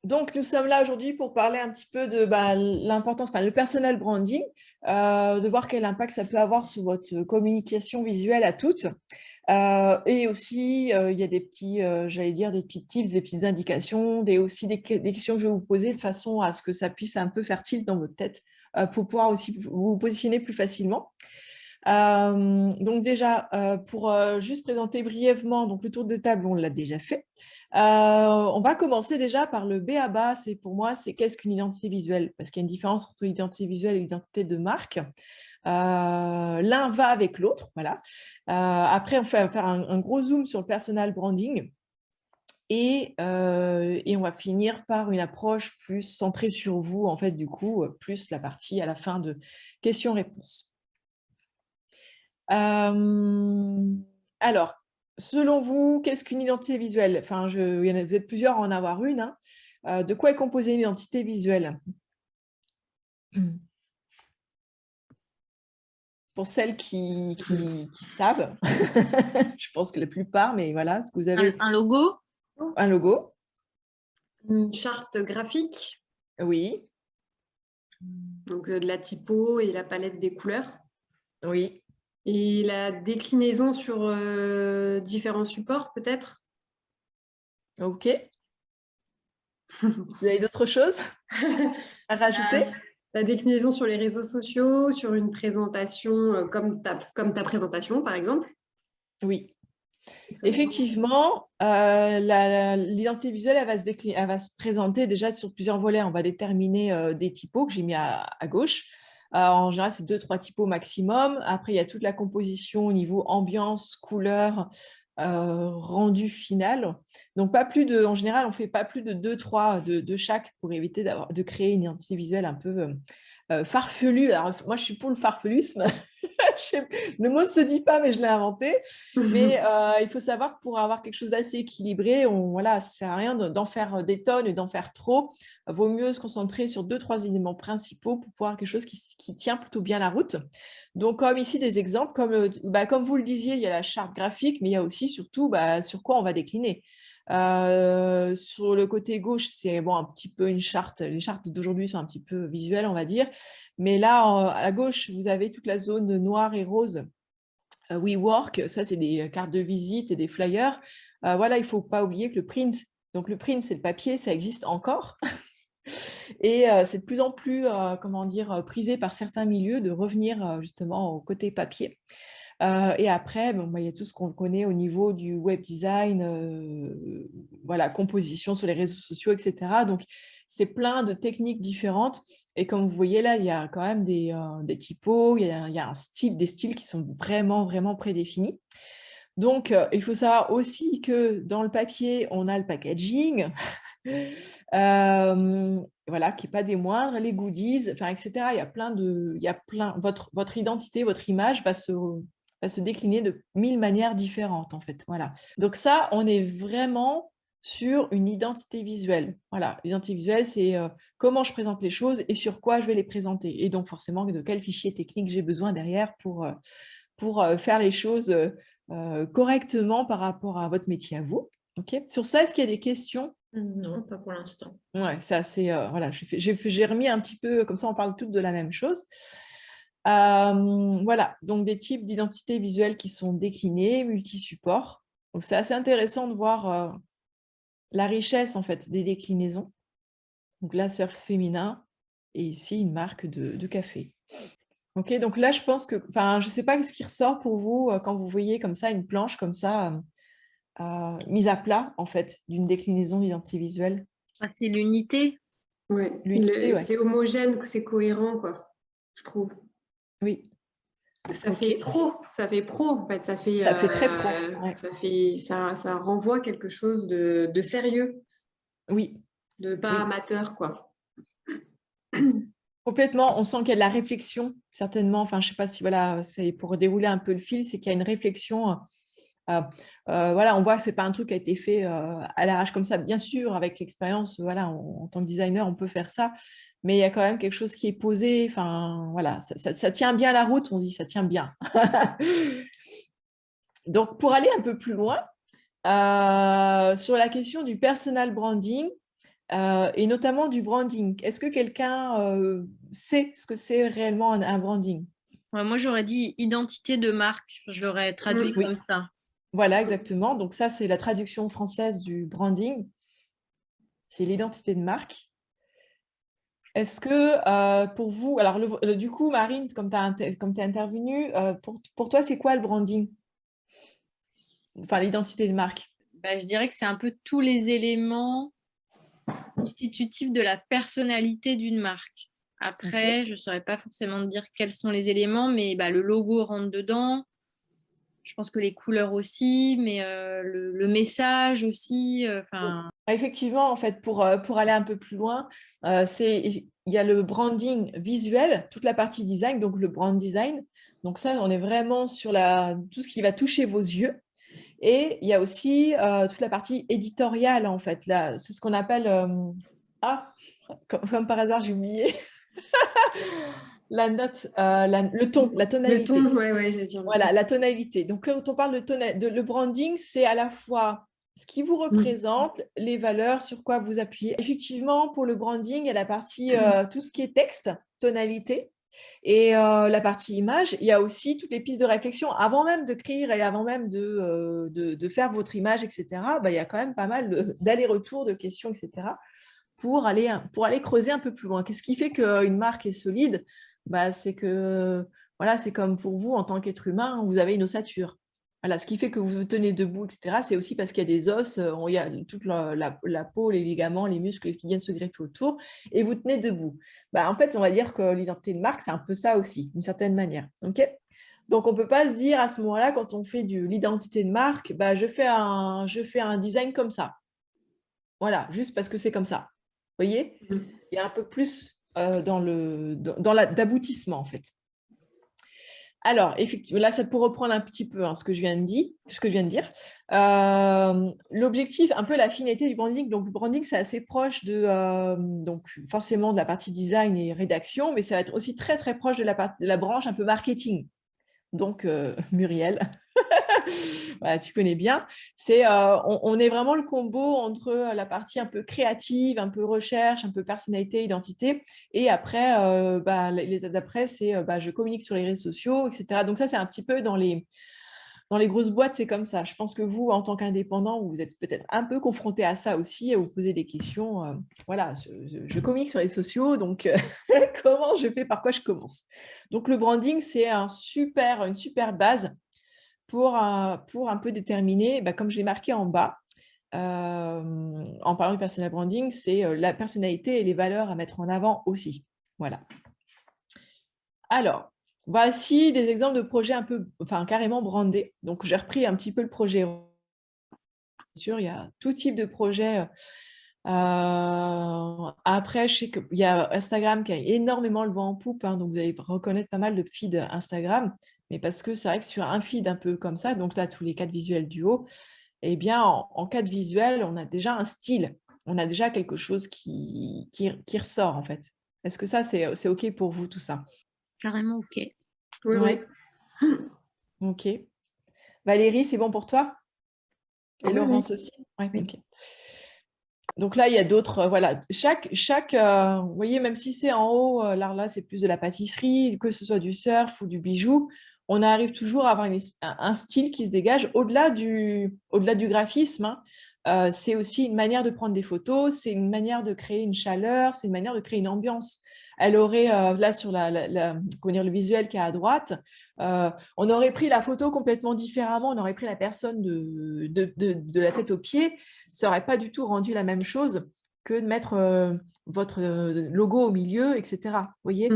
Donc, nous sommes là aujourd'hui pour parler un petit peu de l'importance, le personal branding, de voir quel impact ça peut avoir sur votre communication visuelle à toutes. Et aussi, il y a des petits, j'allais dire, des petits tips, des petites indications, aussi des questions que je vais vous poser de façon à ce que ça puisse un peu faire tilt dans votre tête pour pouvoir aussi vous positionner plus facilement. Donc déjà, pour juste présenter brièvement, donc le tour de table, on l'a déjà fait. On va commencer déjà par le B à bas. Pour moi, c'est qu'est-ce qu'une identité visuelle? Parce qu'il y a une différence entre l'identité visuelle et l'identité de marque. L'un va avec l'autre, voilà. Après, on va faire un gros zoom sur le personal branding. Et on va finir par une approche plus centrée sur vous, en fait, du coup, plus la partie à la fin de questions-réponses. Alors, selon vous, qu'est-ce qu'une identité visuelle? Enfin, vous êtes plusieurs à en avoir une, hein. De quoi est composée une identité visuelle? Pour celles qui savent, je pense que la plupart, mais voilà, est-ce que vous avez Un logo, un logo? une charte graphique, Oui, donc de la typo et la palette des couleurs, oui. et la déclinaison sur différents supports peut-être. Ok. Vous avez d'autres choses à rajouter? La déclinaison sur les réseaux sociaux, sur une présentation comme ta présentation par exemple. Oui. Effectivement, l'identité visuelle, elle va se présenter déjà sur plusieurs volets. On va déterminer des typos que j'ai mis à gauche. En général, c'est 2-3 typos maximum. Après, il y a toute la composition au niveau ambiance, couleur, rendu final. Donc, en général, on ne fait pas plus de 2-3 de chaque pour éviter de créer une identité visuelle un peu farfelue. Alors, moi, je suis pour le farfelusme. Le mot ne se dit pas, mais je l'ai inventé. Mais il faut savoir que pour avoir quelque chose d'assez équilibré, voilà, ça ne sert à rien d'en faire des tonnes et d'en faire trop. Il vaut mieux se concentrer sur 2-3 éléments principaux pour pouvoir avoir quelque chose qui tient plutôt bien la route. Donc, comme ici, des exemples, comme vous le disiez, il y a la charte graphique, mais il y a aussi surtout sur quoi on va décliner. Sur le côté gauche, c'est bon, un petit peu une charte. Les chartes d'aujourd'hui sont un petit peu visuelles, on va dire. Mais là, à gauche, vous avez toute la zone noire et rose. WeWork, ça, c'est des cartes de visite et des flyers. Voilà, il ne faut pas oublier que le print, donc le print, c'est le papier, ça existe encore. Et c'est de plus en plus, comment dire, prisé par certains milieux de revenir justement au côté papier. Et après, il y a tout ce qu'on connaît au niveau du web design, voilà, composition sur les réseaux sociaux, etc. Donc, c'est plein de techniques différentes. Et comme vous voyez là, il y a quand même des typos, il y a des styles qui sont vraiment, vraiment prédéfinis. Donc, il faut savoir aussi que dans le papier, on a le packaging, voilà, qui n'est pas des moindres, les goodies, etc. Votre identité, votre image va se décliner de 1000 manières différentes, en fait. Voilà. Donc ça, on est vraiment sur une identité visuelle. Voilà, l'identité visuelle, c'est comment je présente les choses et sur quoi je vais les présenter. Et donc, forcément, de quel fichier technique j'ai besoin derrière pour faire les choses correctement par rapport à votre métier à vous. Okay. Sur ça, est-ce qu'il y a des questions? Non, pas pour l'instant. Ouais, c'est assez. Voilà, j'ai remis un petit peu, comme ça on parle toutes de la même chose. Voilà, donc des types d'identités visuelles qui sont déclinés, multi-supports. Donc c'est assez intéressant de voir la richesse en fait des déclinaisons. Donc là, surf féminin et ici une marque de café. Ok, donc là, je pense que, je ne sais pas ce qui ressort pour vous quand vous voyez comme ça une planche comme ça mise à plat en fait d'une déclinaison d'identité visuelle. C'est l'unité. Ouais. L'unité, ouais. C'est homogène, c'est cohérent, quoi, je trouve. Oui. Ça fait pro, en fait. Ça fait très pro. Ouais. Ça renvoie quelque chose de sérieux, Oui. de pas Oui. amateur, quoi. Complètement. On sent qu'il y a de la réflexion, certainement. Enfin, je ne sais pas si, voilà, c'est pour dérouler un peu le fil, c'est qu'il y a une réflexion. Voilà, on voit que ce n'est pas un truc qui a été fait à l'arrache comme ça. Bien sûr, avec l'expérience, voilà, en tant que designer, on peut faire ça. Mais il y a quand même quelque chose qui est posé. Enfin, voilà, ça tient bien la route, on dit, ça tient bien. Donc, pour aller un peu plus loin, sur la question du personal branding, et notamment du branding. Est-ce que quelqu'un sait ce que c'est réellement un branding? Ouais, moi, j'aurais dit identité de marque. Je l'aurais traduit Oui, comme ça. voilà, exactement. Donc ça, c'est la traduction française du branding. C'est l'identité de marque. Est-ce que pour vous, alors du coup, Marine, comme tu es intervenue, pour toi, c'est quoi le branding? Enfin, l'identité de marque. Bah, je dirais que c'est un peu tous les éléments constitutifs de la personnalité d'une marque. Après, je ne saurais pas forcément dire quels sont les éléments, mais bah, le logo rentre dedans. Je pense que les couleurs aussi, mais le message aussi. Effectivement, en fait, pour aller un peu plus loin, il y a le branding visuel, toute la partie design, donc le brand design. Donc ça, on est vraiment sur tout ce qui va toucher vos yeux. Et il y a aussi toute la partie éditoriale, en fait. C'est ce qu'on appelle... comme par hasard, j'ai oublié. La note, le ton, la tonalité. Le ton, ouais, j'allais dire le Voilà, ton. la tonalité. Donc, quand on parle le branding, c'est à la fois ce qui vous représente, les valeurs, sur quoi vous appuyez. Effectivement, pour le branding, il y a la partie, tout ce qui est texte, tonalité, et la partie image. Il y a aussi toutes les pistes de réflexion. Avant même d'écrire et avant même de faire votre image, etc., il y a quand même pas mal d'allers-retours, de questions, etc., pour aller creuser un peu plus loin. Qu'est-ce qui fait qu'une marque est solide? C'est que, voilà, c'est comme pour vous, en tant qu'être humain, vous avez une ossature. Voilà, ce qui fait que vous vous tenez debout, etc., c'est aussi parce qu'il y a des os, il y a toute la peau, les ligaments, les muscles qui viennent se greffer autour, et vous tenez debout. En fait, on va dire que l'identité de marque, c'est un peu ça aussi, d'une certaine manière. OK? Donc, on ne peut pas se dire à ce moment-là, quand on fait l'identité de marque, je fais un design comme ça. Voilà, juste parce que c'est comme ça. Vous voyez? Il y a un peu plus d'aboutissement, en fait. Alors, effectivement, là, ça pour reprendre un petit peu ce que je viens de dire. L'objectif, un peu la finalité du branding. Donc, le branding, c'est assez proche donc forcément de la partie design et rédaction, mais ça va être aussi très, très proche de la branche un peu marketing. Donc, Muriel, voilà, tu connais bien. On est vraiment le combo entre la partie un peu créative, un peu recherche, un peu personnalité, identité. Et après, l'étape d'après, c'est je communique sur les réseaux sociaux, etc. Donc ça, c'est un petit peu dans les grosses boîtes, c'est comme ça. Je pense que vous, en tant qu'indépendant, vous êtes peut-être un peu confronté à ça aussi, à vous poser des questions. Voilà, je communique sur les sociaux, donc comment je fais, par quoi je commence? Donc, le branding, c'est une super base pour un peu déterminer, comme je l'ai marqué en bas, en parlant du personal branding, c'est la personnalité et les valeurs à mettre en avant aussi. Voilà. Alors, voici des exemples de projets carrément brandés. Donc, j'ai repris un petit peu le projet. Bien sûr, il y a tout type de projet. Après, je sais qu'il y a Instagram qui a énormément le vent en poupe, donc vous allez reconnaître pas mal de feeds Instagram, mais parce que c'est vrai que sur un feed un peu comme ça, donc là, tous les 4 visuels du haut, eh bien, en 4 visuels, on a déjà un style, on a déjà quelque chose qui ressort, en fait. Est-ce que ça, c'est OK pour vous, tout ça? Carrément OK. Oui, ouais. OK. Valérie, c'est bon pour toi? Et oui, Laurence aussi? Ouais, Oui. OK. Donc là, il y a d'autres, voilà, vous voyez, même si c'est en haut, là, c'est plus de la pâtisserie, que ce soit du surf ou du bijou, on arrive toujours à avoir un style qui se dégage au-delà du graphisme. C'est aussi une manière de prendre des photos, c'est une manière de créer une chaleur, c'est une manière de créer une ambiance. Elle aurait, là, sur comment dire, le visuel qui est à droite, on aurait pris la photo complètement différemment, on aurait pris la personne de la tête aux pieds, ça n'aurait pas du tout rendu la même chose que de mettre votre logo au milieu, etc. Vous voyez?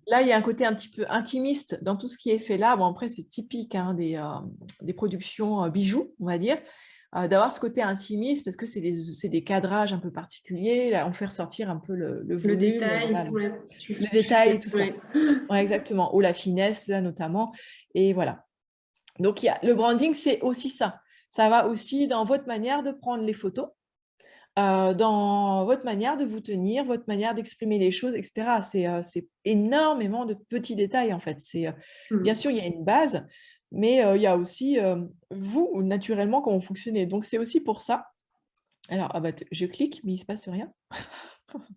Là, il y a un côté un petit peu intimiste dans tout ce qui est fait là. Bon, après, c'est typique des productions bijoux, on va dire, d'avoir ce côté intimiste parce que c'est des cadrages un peu particuliers. Là, on fait ressortir un peu le volume. Le détail, voilà, ouais. le détail et tout ça. Ouais. Ouais, exactement. Ou la finesse, là, notamment. Et voilà. Donc, le branding, c'est aussi ça. Ça va aussi dans votre manière de prendre les photos, dans votre manière de vous tenir, votre manière d'exprimer les choses, etc. C'est énormément de petits détails, en fait. Bien sûr, il y a une base, mais il y a aussi vous, naturellement, comment vous fonctionnez. Donc, c'est aussi pour ça Alors, je clique, mais il ne se passe rien.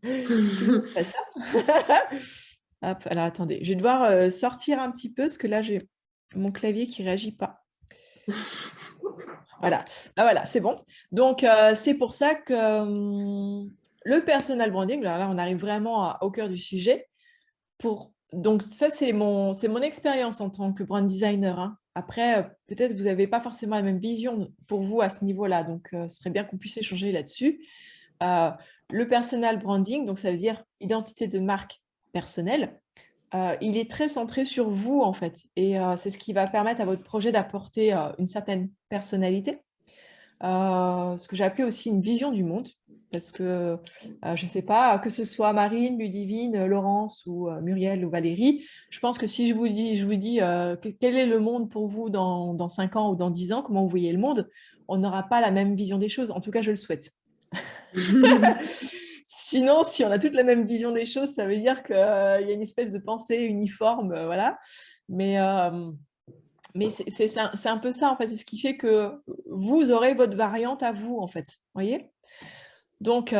Pas ça. Hop, alors attendez, je vais devoir sortir un petit peu parce que là, j'ai mon clavier qui ne réagit pas. Voilà, voilà, c'est bon. Donc, c'est pour ça que le personal branding, là, on arrive vraiment au cœur du sujet. Donc, ça, c'est mon expérience en tant que brand designer. Hein. Après, peut-être vous n'avez pas forcément la même vision pour vous à ce niveau-là. Donc, ce serait bien qu'on puisse échanger là-dessus. Le personal branding, donc ça veut dire identité de marque personnelle. Il est très centré sur vous, en fait. Et c'est ce qui va permettre à votre projet d'apporter une certaine personnalité. Ce que j'ai appelé aussi une vision du monde. Parce que, je ne sais pas, que ce soit Marine, Ludivine, Laurence ou Muriel ou Valérie, je pense que si je vous dis quel est le monde pour vous dans 5 ans ou dans 10 ans, comment vous voyez le monde, on n'aura pas la même vision des choses. En tout cas, je le souhaite. Sinon, si on a toute la même vision des choses, ça veut dire qu'il y a une espèce de pensée uniforme, voilà. Mais c'est un peu ça, en fait. C'est ce qui fait que vous aurez votre variante à vous, en fait. Voyez ? Donc,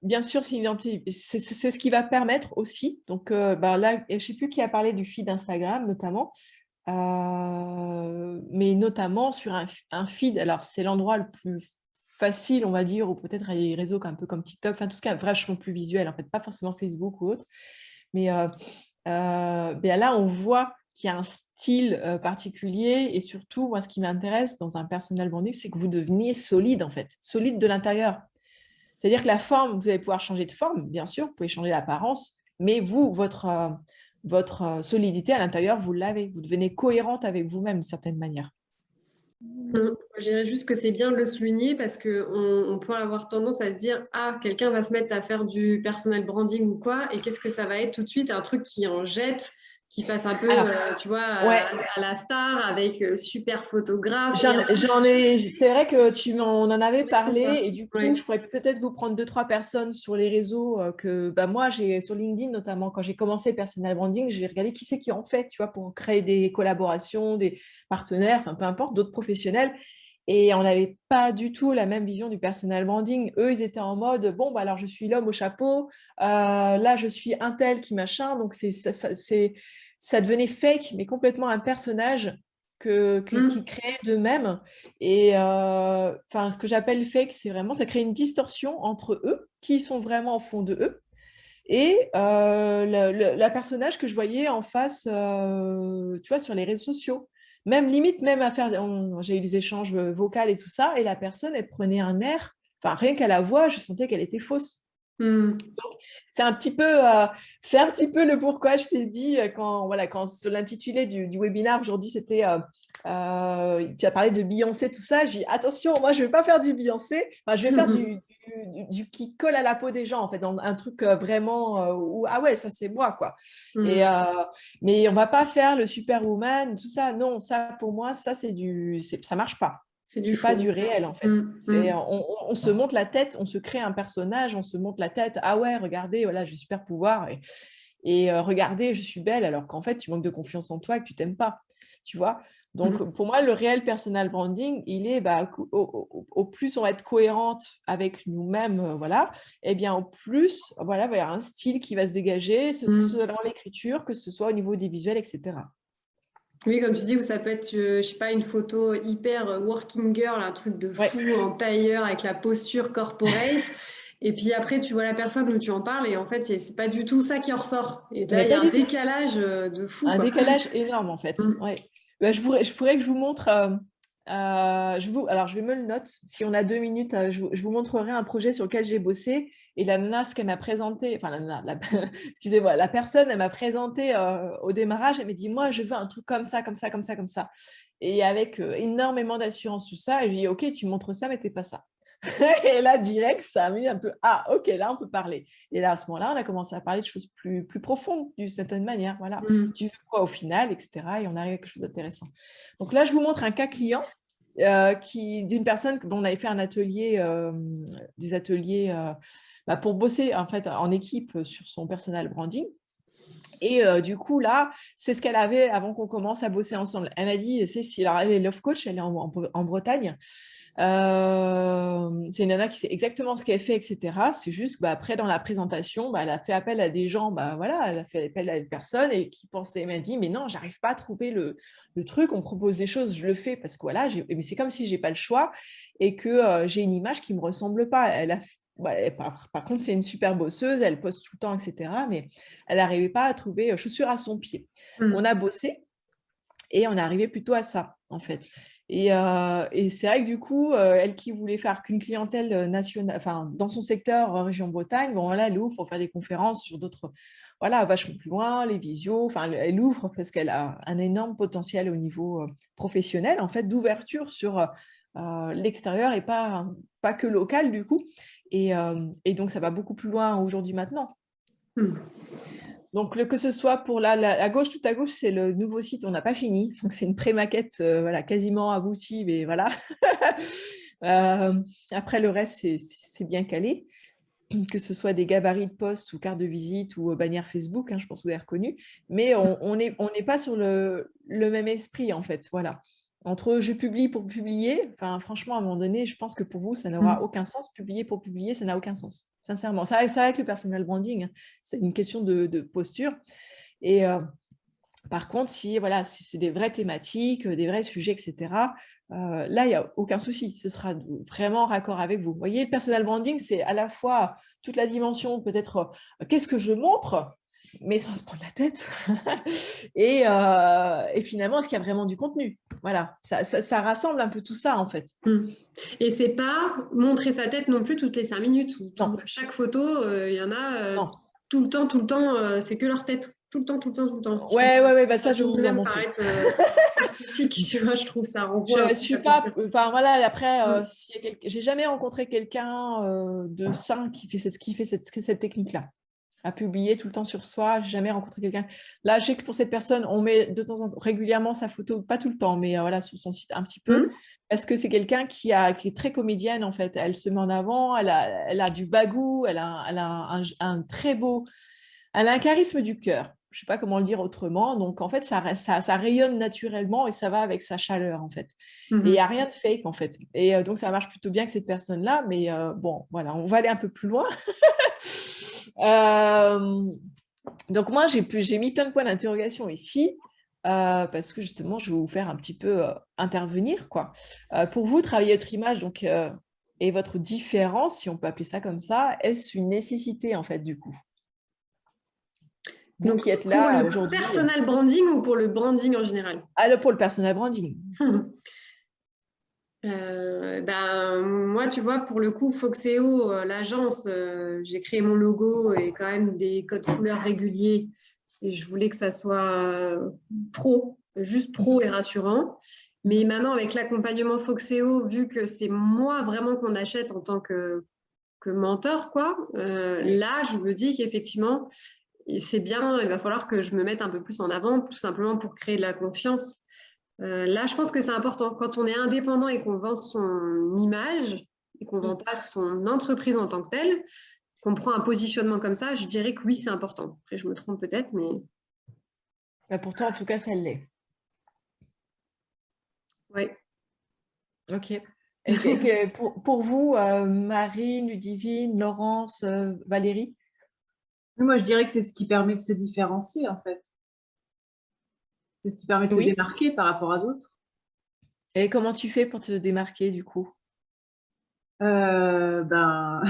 bien sûr, c'est ce qui va permettre aussi. Donc, là, je ne sais plus qui a parlé du feed Instagram, notamment. Mais notamment sur un feed. Alors, c'est l'endroit le plus facile, on va dire, ou peut-être les réseaux un peu comme TikTok, enfin, tout ce qui est vachement plus visuel, en fait, pas forcément Facebook ou autre. Mais là, on voit qu'il y a un style particulier et surtout, moi, ce qui m'intéresse dans un personal branding, c'est que vous deveniez solide, en fait, solide de l'intérieur. C'est-à-dire que la forme, vous allez pouvoir changer de forme, bien sûr, vous pouvez changer l'apparence, mais vous, votre solidité à l'intérieur, vous l'avez. Vous devenez cohérente avec vous-même d'une certaine manière. Je dirais juste que c'est bien de le souligner parce qu'on peut avoir tendance à se dire « Ah, quelqu'un va se mettre à faire du personal branding ou quoi, et qu'est-ce que ça va être tout de suite? Un truc qui en jette, qui passe un peu, tu vois, ouais. à la star avec super photographe. » C'est vrai que on en avait parlé et du coup, je pourrais peut-être vous prendre 2-3 personnes sur les réseaux que moi, j'ai sur LinkedIn notamment, quand j'ai commencé le personal branding, j'ai regardé qui c'est qui en fait, tu vois, pour créer des collaborations, des partenaires, enfin peu importe, d'autres professionnels. Et on n'avait pas du tout la même vision du personal branding. Eux, ils étaient en mode, bon, alors je suis l'homme au chapeau, là, je suis un tel qui machin. Donc, ça devenait fake, mais complètement un personnage qui créent d'eux-mêmes. Et ce que j'appelle fake, c'est vraiment, ça crée une distorsion entre eux, qui sont vraiment au fond de eux, et la personnage que je voyais en face, tu vois, sur les réseaux sociaux. Même limite, même à faire, j'ai eu des échanges vocaux et tout ça, et la personne, elle prenait un air, enfin, rien qu'à la voix, je sentais qu'elle était fausse. Donc, c'est un petit peu le pourquoi je t'ai dit quand l'intitulé du webinaire aujourd'hui, c'était tu as parlé de Beyoncé, tout ça. J'ai dit attention, moi je ne vais pas faire du Beyoncé, enfin, je vais faire du qui colle à la peau des gens, en fait, dans un truc vraiment où ah ouais, ça c'est moi, quoi. Et, mais on ne va pas faire le superwoman, tout ça. Non, ça pour moi, ça ça ne marche pas. C'est pas du réel, en fait. On se monte la tête, on se crée un personnage, on se monte la tête. Ah ouais, regardez, voilà, j'ai super pouvoir. Et regardez, je suis belle, alors qu'en fait, tu manques de confiance en toi et que tu t'aimes pas. Tu vois ? Donc, pour moi, le réel personal branding, il est au plus on va être cohérente avec nous-mêmes, voilà, et bien au plus, voilà, il y a un style qui va se dégager, que ce soit dans l'écriture, que ce soit au niveau des visuels, etc. Oui, comme tu dis, ça peut être, je sais pas, une photo hyper working girl, un truc de fou en tailleur avec la posture corporate. Et puis après, tu vois la personne où tu en parles et en fait, c'est pas du tout ça qui en ressort. Et là, il y a un décalage de fou. Un décalage énorme, en fait. Ouais. Je pourrais que je vous montre... alors, je vais me le noter. Si on a 2 minutes, je vous montrerai un projet sur lequel j'ai bossé. Et la nana, ce qu'elle m'a présenté, enfin, excusez-moi, la personne, elle m'a présenté au démarrage, elle m'a dit, moi, je veux un truc comme ça, comme ça, comme ça, comme ça. Et avec énormément d'assurance sur ça, et je dis, OK, tu montres ça, mais t'es pas ça. Et là, direct, ça a mis un peu, ah, OK, là, on peut parler. Et là, à ce moment-là, on a commencé à parler de choses plus profondes, d'une certaine manière. Voilà. Tu veux quoi au final, etc. Et on arrive à quelque chose d'intéressant. Donc là, je vous montre un cas client d'une personne dont on avait fait un atelier, des ateliers pour bosser en fait en équipe sur son personal branding. Et du coup, là, c'est ce qu'elle avait avant qu'on commence à bosser ensemble. Elle m'a dit, Cécile, alors elle est love coach, elle est en Bretagne. C'est une nana qui sait exactement ce qu'elle fait, etc. C'est juste que après, dans la présentation, elle a fait appel à des gens, voilà, elle a fait appel à des personnes et qui pensaient, elle m'a dit, mais non, j'arrive pas à trouver le truc, on me propose des choses, je le fais parce que voilà, mais c'est comme si j'ai pas le choix et que j'ai une image qui me ressemble pas. Par contre, c'est une super bosseuse, elle poste tout le temps, etc. Mais elle n'arrivait pas à trouver chaussure à son pied. On a bossé et on est arrivé plutôt à ça, en fait. Et c'est vrai que du coup, elle qui voulait faire qu'une clientèle nationale, enfin, dans son secteur, région Bretagne, bon, là, elle ouvre pour faire des conférences sur d'autres, voilà, vachement plus loin, les visios, enfin, elle ouvre parce qu'elle a un énorme potentiel au niveau professionnel, en fait, d'ouverture sur l'extérieur et pas que local, du coup. Et donc, ça va beaucoup plus loin aujourd'hui maintenant. Donc, que ce soit pour à gauche, tout à gauche, c'est le nouveau site, on n'a pas fini. Donc, c'est une pré-maquette voilà, quasiment aboutie, mais voilà. Après, le reste, c'est bien calé. Que ce soit des gabarits de poste ou carte de visite ou bannière Facebook, je pense que vous avez reconnu. Mais on n'est pas sur le même esprit, en fait. Voilà. Entre je publie pour publier, enfin, franchement, à un moment donné, je pense que pour vous, ça n'aura aucun sens. Publier pour publier, ça n'a aucun sens. Sincèrement. Ça avec le personal branding, c'est une question de posture. Et par contre, si c'est des vraies thématiques, des vrais sujets, etc., là, il n'y a aucun souci. Ce sera vraiment raccord avec vous. Vous voyez, le personal branding, c'est à la fois toute la dimension, peut-être, qu'est-ce que je montre, mais sans se prendre la tête. Et finalement, est-ce qu'il y a vraiment du contenu? Voilà, ça rassemble un peu tout ça, en fait. Et c'est pas montrer sa tête non plus toutes les 5 minutes. Chaque photo, il y en a tout le temps, c'est que leur tête. Tout le temps. Ouais, ça, je vous en montrer. Tu vois, je trouve ça renvoie. Je suis pas... Enfin, voilà, après, j'ai jamais rencontré quelqu'un de sain qui fait cette technique-là. À publier tout le temps sur soi. J'ai jamais rencontré quelqu'un. Là, je sais que pour cette personne, on met de temps en temps régulièrement sa photo, pas tout le temps, mais voilà, sur son site un petit peu, parce que c'est quelqu'un qui est très comédienne, en fait. Elle se met en avant, elle a du bagou, elle a un très beau... Elle a un charisme du cœur. Je ne sais pas comment le dire autrement. Donc, en fait, ça rayonne naturellement et ça va avec sa chaleur, en fait. Et il n'y a rien de fake, en fait. Et donc, ça marche plutôt bien avec cette personne-là. Mais bon, voilà, on va aller un peu plus loin. Donc, moi, j'ai mis plein de points d'interrogation ici. Parce que justement, je vais vous faire un petit peu intervenir, quoi. Pour vous, travailler votre image donc, et votre différence, si on peut appeler ça comme ça, est-ce une nécessité, en fait, du coup? Vous donc, qui êtes là aujourd'hui. Pour le personal branding ou pour le branding en général? Pour le personal branding. Moi, tu vois, pour le coup, Foxeo, l'agence, j'ai créé mon logo et quand même des codes couleurs réguliers. Et je voulais que ça soit juste pro et rassurant. Mais maintenant, avec l'accompagnement Foxeo, vu que c'est moi vraiment qu'on achète en tant que mentor, quoi, là, je me dis qu'effectivement, c'est bien, il va falloir que je me mette un peu plus en avant, tout simplement pour créer de la confiance. Là, je pense que c'est important. Quand on est indépendant et qu'on vend son image et qu'on ne vend pas son entreprise en tant que telle, qu'on prend un positionnement comme ça, je dirais que oui, c'est important. Après, je me trompe peut-être, mais... pourtant, en tout cas, ça l'est. Oui. Ok. Et pour vous, Marine, Ludivine, Laurence, Valérie? Moi, je dirais que c'est ce qui permet de se différencier, en fait. C'est ce qui permet de se démarquer par rapport à d'autres. Et comment tu fais pour te démarquer, du coup? C'est un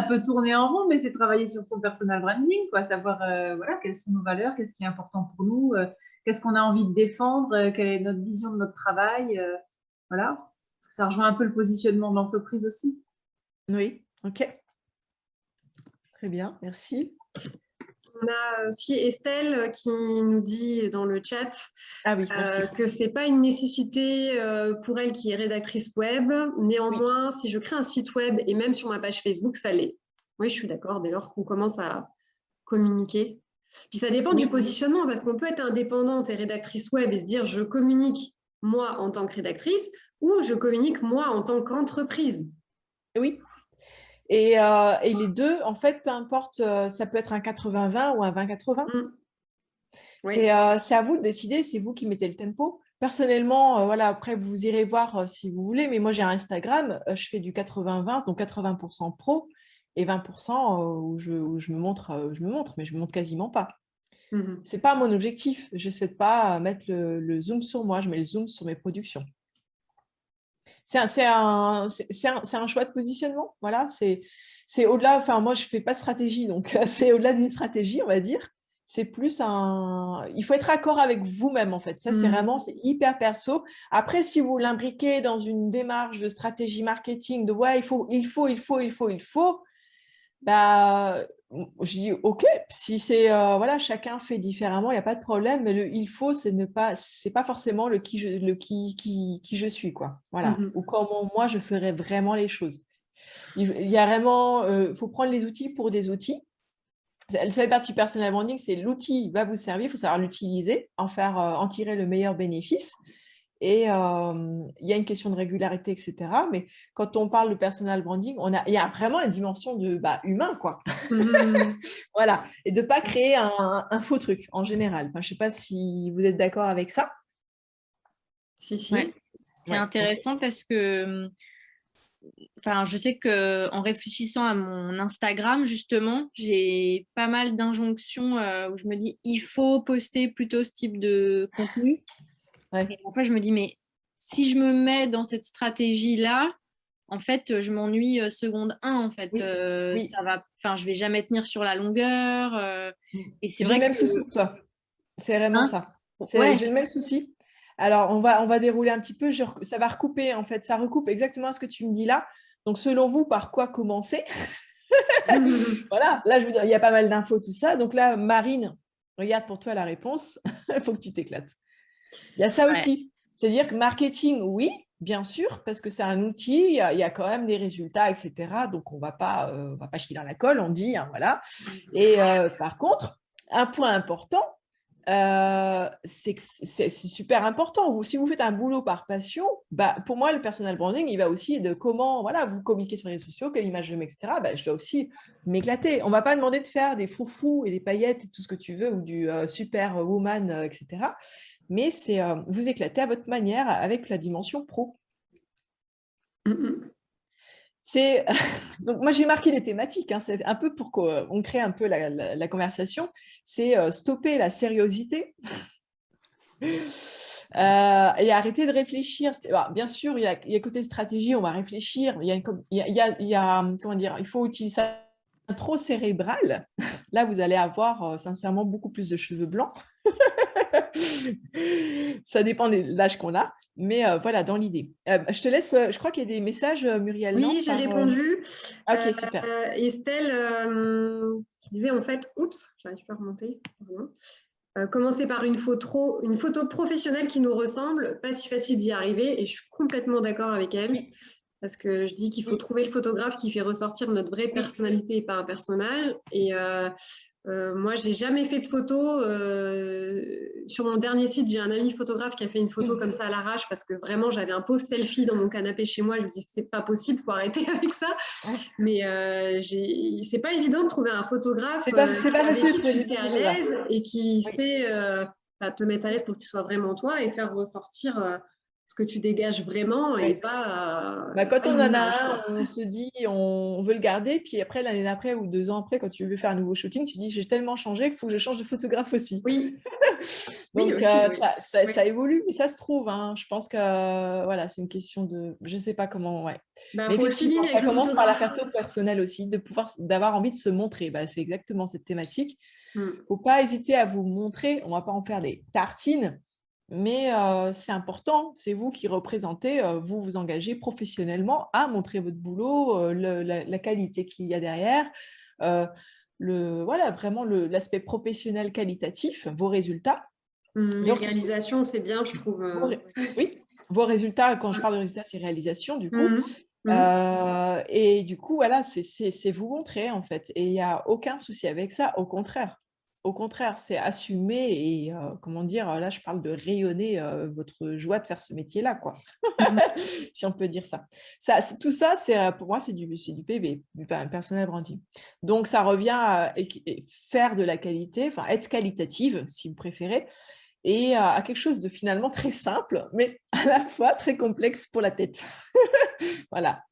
peu tourner en rond, mais c'est travailler sur son personal branding, quoi. Savoir quelles sont nos valeurs, qu'est-ce qui est important pour nous, qu'est-ce qu'on a envie de défendre, quelle est notre vision de notre travail. Voilà. Ça rejoint un peu le positionnement de l'entreprise aussi. Oui, ok. Très bien, merci. On a aussi Estelle qui nous dit dans le chat que ce n'est pas une nécessité pour elle qui est rédactrice web. Néanmoins, si je crée un site web et même sur ma page Facebook, ça l'est. Oui, je suis d'accord, dès lors qu'on commence à communiquer. Puis ça dépend du positionnement, parce qu'on peut être indépendante et rédactrice web et se dire je communique moi en tant que rédactrice ou je communique moi en tant qu'entreprise. Oui. Et les deux, en fait, peu importe, ça peut être un 80-20 ou un 20-80. Oui. C'est à vous de décider, c'est vous qui mettez le tempo. Personnellement, voilà, après, vous irez voir si vous voulez, mais moi, j'ai un Instagram, je fais du 80-20, donc 80% pro et 20% où je me montre, mais je me montre quasiment pas. Mhm. C'est pas mon objectif. Je ne souhaite pas mettre le zoom sur moi, je mets le zoom sur mes productions. C'est un choix de positionnement. Voilà, c'est au-delà. Enfin, moi, je ne fais pas de stratégie, donc c'est au-delà d'une stratégie, on va dire. C'est plus un. Il faut être raccord avec vous-même, en fait. Ça, c'est vraiment hyper perso. Après, si vous l'imbriquez dans une démarche de stratégie marketing, de ouais, il faut, bah, je dis OK, si c'est voilà, chacun fait différemment, il n'y a pas de problème, mais le il faut, c'est pas forcément le qui je suis, quoi. Voilà, ou comment moi je ferais vraiment les choses. Il y a vraiment, faut prendre les outils pour des outils. Ça fait partie du personal branding, c'est l'outil va vous servir, il faut savoir l'utiliser, en tirer le meilleur bénéfice. Et il y a une question de régularité, etc. Mais quand on parle de personal branding, il y a vraiment la dimension de humain, quoi. Voilà. Et de ne pas créer un faux truc en général. Enfin, je ne sais pas si vous êtes d'accord avec ça. Si. Ouais. C'est intéressant parce que je sais qu'en réfléchissant à mon Instagram, justement, j'ai pas mal d'injonctions où je me dis il faut poster plutôt ce type de contenu. Et en fait, je me dis, mais si je me mets dans cette stratégie-là, en fait, je m'ennuie seconde 1, en fait. Ça va, je vais jamais tenir sur la longueur. Et c'est J'ai le vrai même que... souci que toi. C'est vraiment ça. Ouais. J'ai le même souci. Alors, on va dérouler un petit peu. Ça va recouper, en fait. Ça recoupe exactement ce que tu me dis là. Donc, selon vous, par quoi commencer? Voilà. Là, je veux dire, il y a pas mal d'infos, tout ça. Donc là, Marine, regarde pour toi la réponse. Il faut que tu t'éclates. Il y a ça aussi. C'est-à-dire que marketing, oui, bien sûr, parce que c'est un outil, il y a quand même des résultats, etc. Donc, on va pas chier dans la colle, on dit, hein, voilà. Et par contre, un point important, c'est que c'est super important. Si vous faites un boulot par passion, pour moi, le personal branding, il va aussi de comment vous communiquez sur les réseaux sociaux, quelle image je mets, etc. Je dois aussi m'éclater. On ne va pas demander de faire des froufrous et des paillettes et tout ce que tu veux, ou du super woman, etc. Mais c'est vous éclater à votre manière avec la dimension pro. Donc moi j'ai marqué des thématiques, hein, c'est un peu pour qu'on crée un peu la conversation, c'est stopper la sériosité et arrêter de réfléchir. Bien sûr, il y a côté stratégie, on va réfléchir, comment dire, il faut utiliser ça trop cérébral. Là, vous allez avoir sincèrement beaucoup plus de cheveux blancs. Ça dépend de l'âge qu'on a, mais voilà, dans l'idée. Je te laisse, je crois qu'il y a des messages, Muriel. Oui, j'ai répondu. Ok, super. Estelle qui disait en fait, oups, j'arrive pas à remonter. Commencer par une photo professionnelle qui nous ressemble, pas si facile d'y arriver, et je suis complètement d'accord avec elle, parce que je dis qu'il faut trouver le photographe qui fait ressortir notre vraie personnalité et pas un personnage. Et moi, j'ai jamais fait de photo. Sur mon dernier site, j'ai un ami photographe qui a fait une photo comme ça à l'arrache parce que vraiment, j'avais un pauvre selfie dans mon canapé chez moi. Je me dis, c'est pas possible, faut arrêter avec ça. Mais c'est pas évident de trouver un photographe avec qui tu t'es à l'aise et qui sait te mettre à l'aise pour que tu sois vraiment toi et faire ressortir ce que tu dégages vraiment et pas. Quand on en a un, on se dit, on veut le garder, puis après, l'année d'après ou 2 ans après, quand tu veux faire un nouveau shooting, tu dis, j'ai tellement changé qu'il faut que je change de photographe aussi. Oui. Donc, oui, ça évolue, mais ça se trouve. Hein. Je pense que voilà, c'est une question de. Je ne sais pas comment. Ouais. Mais effectivement, ça commence par la fierté personnelle aussi, d'avoir envie de se montrer. C'est exactement cette thématique. Il ne faut pas hésiter à vous montrer. On ne va pas en faire des tartines. Mais c'est important, c'est vous qui représentez, vous vous engagez professionnellement à montrer votre boulot, la qualité qu'il y a derrière, vraiment l'aspect professionnel qualitatif, vos résultats. Les réalisations, c'est bien, je trouve. Oui, vos résultats, quand je parle de résultats, c'est réalisation du coup. Et du coup, voilà, c'est vous montrer en fait. Et il n'y a aucun souci avec ça, au contraire. Au contraire, c'est assumer et comment dire, là, je parle de rayonner votre joie de faire ce métier-là, quoi. Si on peut dire ça. Tout ça, pour moi, c'est du PB, du personal branding. Donc, ça revient à faire de la qualité, enfin, être qualitative, si vous préférez, et à quelque chose de finalement très simple, mais à la fois très complexe pour la tête. Voilà.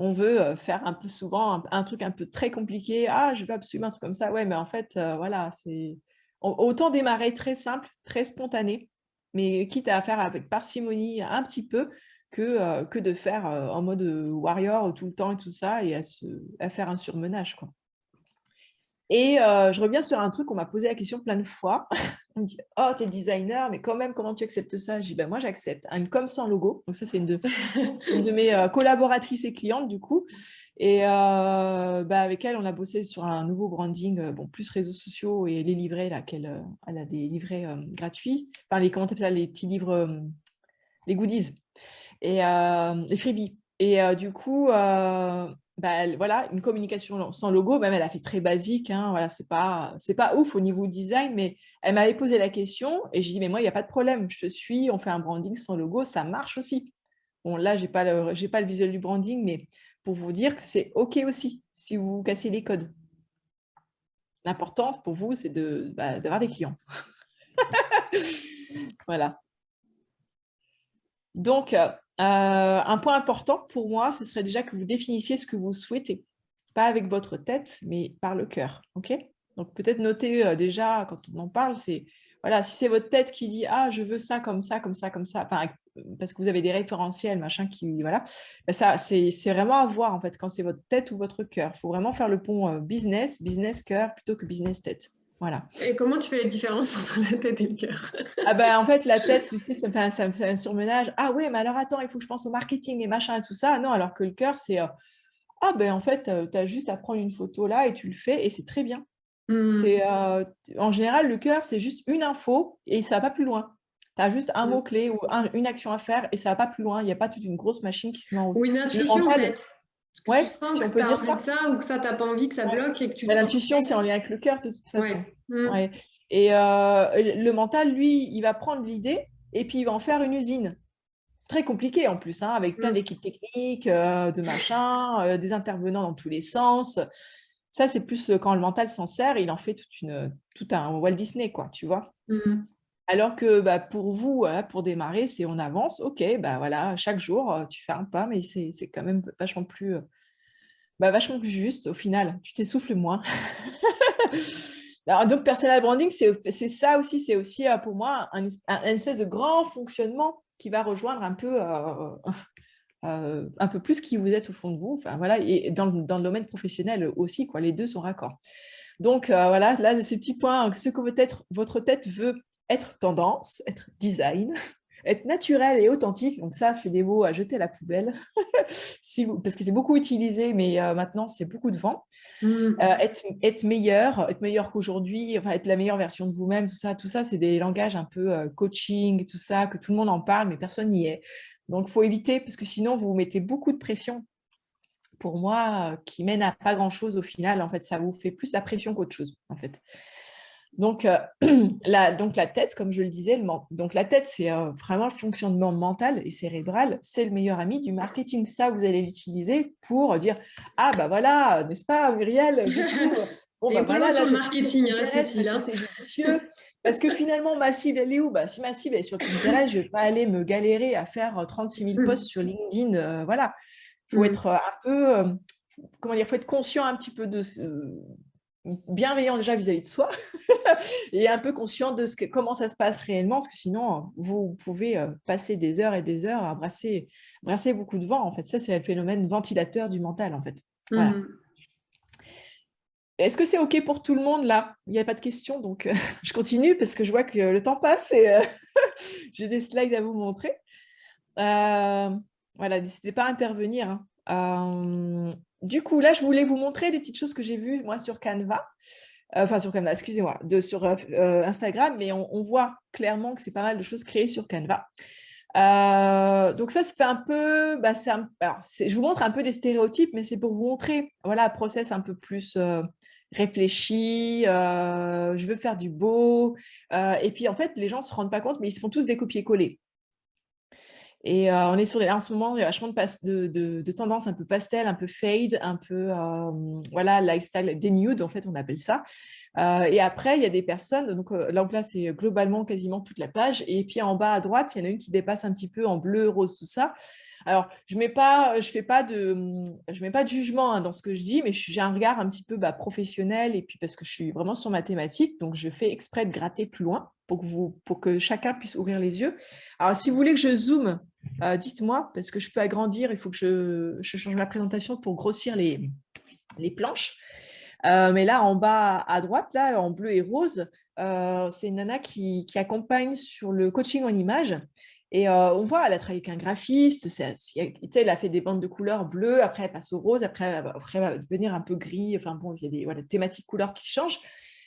On veut faire un peu souvent un truc un peu très compliqué. Ah, je veux absolument un truc comme ça. Ouais, mais en fait, voilà, c'est autant démarrer très simple, très spontané, mais quitte à faire avec parcimonie un petit peu que de faire en mode warrior tout le temps et tout ça et à faire un surmenage, quoi. Et je reviens sur un truc qu'on m'a posé la question plein de fois. On me dit: «Oh, tu es designer, mais quand même, comment tu acceptes ça?» Je dis: «Ben, moi, j'accepte une com sans logo». Donc ça, c'est une de mes collaboratrices et clientes, du coup. Et avec elle, on a bossé sur un nouveau branding, plus réseaux sociaux et les livrets, là, elle a des livrets gratuits. Enfin, comment t'appelles ça, les petits livres, les goodies et les freebies. Et du coup, voilà, une communication sans logo, même elle a fait très basique, hein, voilà, c'est pas ouf au niveau design, mais elle m'avait posé la question et j'ai dit: «Mais moi, il n'y a pas de problème, je te suis, on fait un branding sans logo, ça marche aussi». Bon, là, j'ai pas le visuel du branding, mais pour vous dire que c'est OK aussi, si vous cassez les codes. L'important pour vous, c'est d'avoir des clients. Voilà. Donc, un point important pour moi, ce serait déjà que vous définissiez ce que vous souhaitez. Pas avec votre tête, mais par le cœur. OK? Donc, peut-être noter déjà, quand on en parle, c'est voilà, si c'est votre tête qui dit: «Ah, je veux ça, comme ça, comme ça, comme ça», enfin, parce que vous avez des référentiels, machin, qui voilà, ça, c'est vraiment à voir, en fait, quand c'est votre tête ou votre cœur. Il faut vraiment faire le pont business, cœur, plutôt que business tête. Voilà. Et comment tu fais la différence entre la tête et le cœur? Ah ben, en fait, la tête, tu sais, ça me fait un surmenage. Ah oui, mais alors attends, il faut que je pense au marketing et machin et tout ça. Non, alors que le cœur, c'est ah ben en fait, tu as juste à prendre une photo là et tu le fais et c'est très bien. C'est en général, le cœur, c'est juste une info et ça va pas plus loin. Tu as juste un mot-clé ou une action à faire et ça va pas plus loin. Il n'y a pas toute une grosse machine qui se met en route. Ou une Le intuition mental, peut-être. Parce que tu ouais, sens si on que peut tu as dire envie ça. de ça ou que ça, tu n'as pas envie que ça Ouais. bloque et que tu Bah, te l'intuition, forces. c'est en lien avec le cœur de toute façon. Ouais. Ouais. Et le mental, lui, il va prendre l'idée et puis il va en faire une usine. Très compliquée en plus, hein, avec plein d'équipes techniques, de machins, des intervenants dans tous les sens. Ça, c'est plus quand le mental s'en sert, il en fait tout un Walt Disney, quoi, tu vois. Alors que pour vous, voilà, pour démarrer, c'est on avance, ok, voilà, chaque jour, tu fais un pas, mais c'est quand même vachement plus juste au final. Tu t'essouffles moins. Alors, donc, personal branding, c'est ça aussi, c'est aussi pour moi un espèce de grand fonctionnement qui va rejoindre un peu plus qui vous êtes au fond de vous. Enfin, voilà, et dans le domaine professionnel aussi, quoi, les deux sont raccords. Donc, voilà, là, ces petits points, ce que votre tête veut être tendance, être design, être naturel et authentique. Donc ça, c'est des mots à jeter à la poubelle, parce que c'est beaucoup utilisé, mais maintenant, c'est beaucoup de vent. Être meilleur qu'aujourd'hui, enfin, être la meilleure version de vous-même, tout ça, c'est des langages un peu coaching, tout ça, que tout le monde en parle, mais personne n'y est. Donc, il faut éviter, parce que sinon, vous mettez beaucoup de pression, pour moi, qui mène à pas grand-chose au final. En fait, ça vous fait plus la pression qu'autre chose, en fait. Donc, la tête, comme je le disais, donc la tête, c'est vraiment le fonctionnement mental et cérébral. C'est le meilleur ami du marketing. Ça, vous allez l'utiliser pour dire « Ah, voilà, n'est-ce pas, Muriel, du coup, bon, Et voilà, sur là, le marketing, hein, Cécile. parce que c'est judicieux. Parce que finalement, ma cible, elle est où? Si ma cible est sur Pinterest, je ne vais pas aller me galérer à faire 36 000 posts sur LinkedIn. Voilà. Il faut être un peu, comment dire, il faut être conscient un petit peu de bienveillant déjà vis-à-vis de soi et un peu conscient de comment ça se passe réellement, parce que sinon, vous pouvez passer des heures et des heures à brasser beaucoup de vent. En fait, ça, c'est le phénomène ventilateur du mental, en fait. Voilà. Est-ce que c'est OK pour tout le monde, là? Il n'y a pas de questions, donc je continue parce que je vois que le temps passe et j'ai des slides à vous montrer. Voilà, n'hésitez pas à intervenir, hein. Du coup, là, je voulais vous montrer des petites choses que j'ai vues, moi, sur Canva. Enfin, sur Canva, excusez-moi, sur Instagram, mais on voit clairement que c'est pas mal de choses créées sur Canva. Donc ça se fait un peu, alors, je vous montre un peu des stéréotypes, mais c'est pour vous montrer, voilà, un process un peu plus réfléchi, je veux faire du beau. Et puis, en fait, les gens ne se rendent pas compte, mais ils se font tous des copier-coller. Et on est en ce moment, il y a vachement de tendances un peu pastel, un peu fade, un peu voilà, lifestyle, dénude, en fait, on appelle ça. Et après, il y a des personnes, donc là, c'est globalement quasiment toute la page. Et puis en bas à droite, il y en a une qui dépasse un petit peu en bleu, rose, tout ça. Alors, je mets pas de jugement hein, dans ce que je dis, mais j'ai un regard un petit peu professionnel et puis parce que je suis vraiment sur ma thématique, donc je fais exprès de gratter plus loin pour que chacun puisse ouvrir les yeux. Alors, si vous voulez que je zoome, dites-moi, parce que je peux agrandir, il faut que je change ma présentation pour grossir les planches. Mais là, en bas à droite, là, en bleu et rose, c'est une nana qui accompagne sur le coaching en images. Et on voit, elle a travaillé avec un graphiste, elle a fait des bandes de couleurs bleues, après elle passe au rose, après elle va devenir un peu gris, enfin bon, il y a des thématiques couleurs qui changent,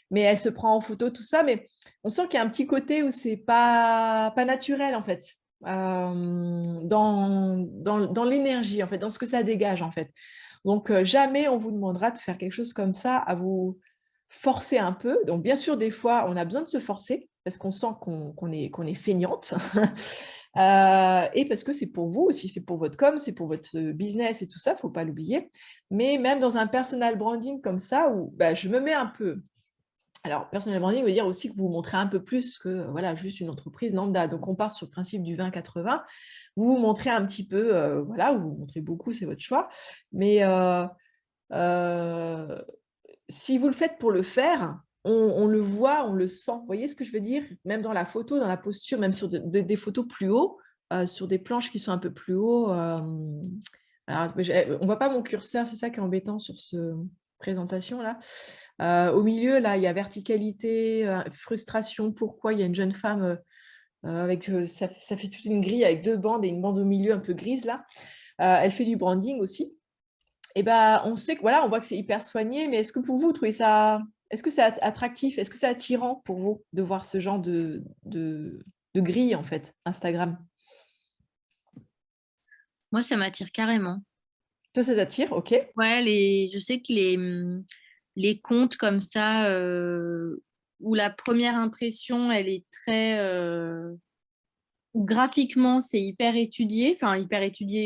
mais elle se prend en photo, tout ça, mais on sent qu'il y a un petit côté où c'est pas naturel en fait, dans l'énergie en fait, dans ce que ça dégage en fait. Donc, jamais on vous demandera de faire quelque chose comme ça, à vous forcer un peu. Donc, bien sûr, des fois, on a besoin de se forcer parce qu'on sent qu'on est feignante. Et parce que c'est pour vous aussi, c'est pour votre com, c'est pour votre business et tout ça, il ne faut pas l'oublier. Mais même dans un personal branding comme ça, où je me mets un peu… Alors, personal branding veut dire aussi que vous montrez un peu plus que voilà, juste une entreprise lambda. Donc, on part sur le principe du 20-80. Vous vous montrez un petit peu, voilà, ou vous montrez beaucoup, c'est votre choix. Mais si vous le faites pour le faire, on le voit, on le sent. Vous voyez ce que je veux dire? Même dans la photo, dans la posture, même sur des photos plus haut, sur des planches qui sont un peu plus haut. Alors, on ne voit pas mon curseur, c'est ça qui est embêtant sur cette présentation-là. Au milieu, là, il y a verticalité, frustration. Pourquoi il y a une jeune femme avec ça fait toute une grille avec 2 bandes et une bande au milieu un peu grise là. Elle fait du branding aussi. Et on sait que voilà, on voit que c'est hyper soigné, mais est-ce que pour vous, vous trouvez ça, est-ce que c'est attractif, est-ce que c'est attirant pour vous de voir ce genre de grille en fait, Instagram? Moi, ça m'attire carrément. Toi, ça t'attire, ok. Ouais, je sais que les comptes comme ça, où la première impression, elle est très… où graphiquement, c'est hyper étudié,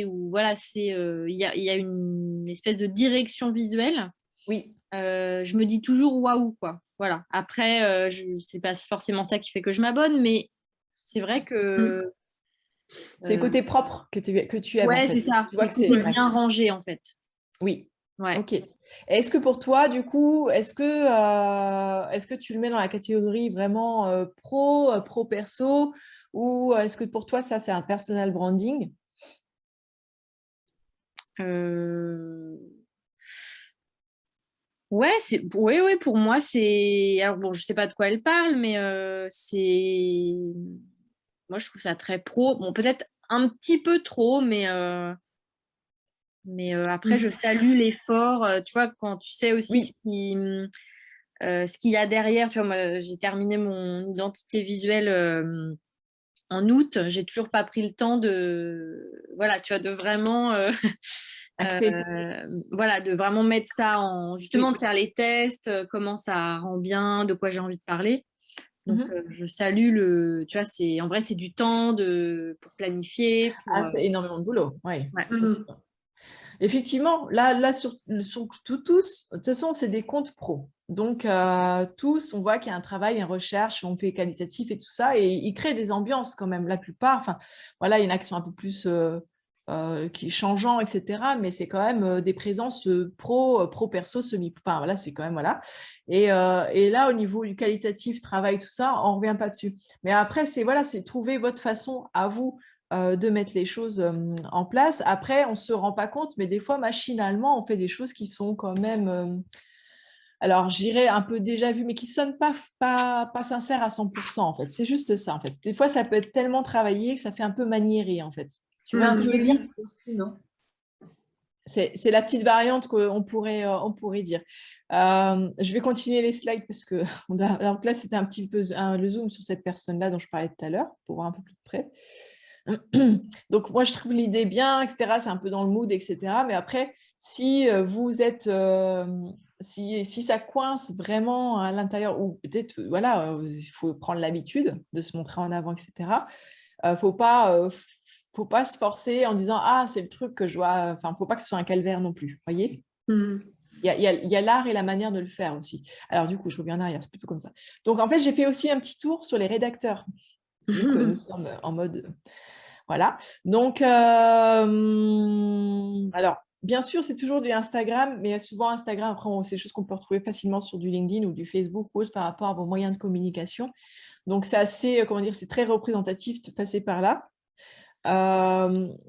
où voilà, il y a une espèce de direction visuelle. Oui. Je me dis toujours waouh, quoi. Voilà. Après, c'est pas forcément ça qui fait que je m'abonne, mais c'est vrai que… C'est le côté propre que tu aimes, en Ouais, fait. c'est ça. Tu vois C'est que le côté bien rangé, en fait. Oui. Ouais. Ok. Est-ce que pour toi, du coup, est-ce que tu le mets dans la catégorie vraiment pro perso, ou est-ce que pour toi, ça, c'est un personal branding? Ouais, ouais, pour moi, c'est… Alors bon, je sais pas de quoi elle parle, mais c'est… Moi, je trouve ça très pro. Bon, peut-être un petit peu trop, mais après, je salue l'effort. Tu vois, quand tu sais aussi Oui. ce qu'il y a derrière. Tu vois, moi, j'ai terminé mon identité visuelle en août. J'ai toujours pas pris le temps voilà, tu vois, de vraiment… Acté. voilà, de vraiment mettre ça en… Justement, Oui. de faire les tests, comment ça rend bien, de quoi j'ai envie de parler. Donc, Mhm. je salue tu vois, en vrai, c'est du temps pour planifier. C'est énormément de boulot. Oui. Ouais. Effectivement, là sur tous, de toute façon, c'est des comptes pro. Donc, tous, on voit qu'il y a un travail, une recherche, on fait qualitatif et tout ça, et ils créent des ambiances quand même, la plupart. Enfin, voilà, il y en a qui sont un peu plus qui changeants, etc. Mais c'est quand même des présences pro-perso, enfin, voilà, c'est quand même, voilà. Et là, au niveau du qualitatif, travail, tout ça, on ne revient pas dessus. Mais après, c'est trouver votre façon à vous de mettre les choses en place. Après, on ne se rend pas compte, mais des fois, machinalement, on fait des choses qui sont quand même, alors je dirais un peu déjà vues, mais qui ne sonnent pas sincères à 100%, en fait. C'est juste ça, en fait. Des fois, ça peut être tellement travaillé que ça fait un peu maniéré, en fait. Tu vois ce que je veux dire? Aussi, non? C'est la petite variante qu'on pourrait dire. Je vais continuer les slides parce que alors là, c'était un petit peu le zoom sur cette personne-là dont je parlais tout à l'heure, pour voir un peu plus de près. Donc, moi, je trouve l'idée bien, etc. C'est un peu dans le mood, etc. Mais après, si vous êtes si ça coince vraiment à l'intérieur, ou peut-être, voilà, il faut prendre l'habitude de se montrer en avant, etc. Faut pas se forcer en disant: «Ah, c'est le truc que je dois», enfin, faut pas que ce soit un calvaire non plus, voyez? Mmh. Il y a l'art et la manière de le faire aussi. Alors du coup, je reviens en arrière, c'est plutôt comme ça. Donc en fait, j'ai fait aussi un petit tour sur les rédacteurs, vu que nous sommes en mode, voilà. Donc alors bien sûr, c'est toujours du Instagram, mais souvent Instagram, après c'est des choses qu'on peut retrouver facilement sur du LinkedIn ou du Facebook ou autre par rapport à vos moyens de communication. Donc c'est assez, comment dire? C'est très représentatif de passer par là.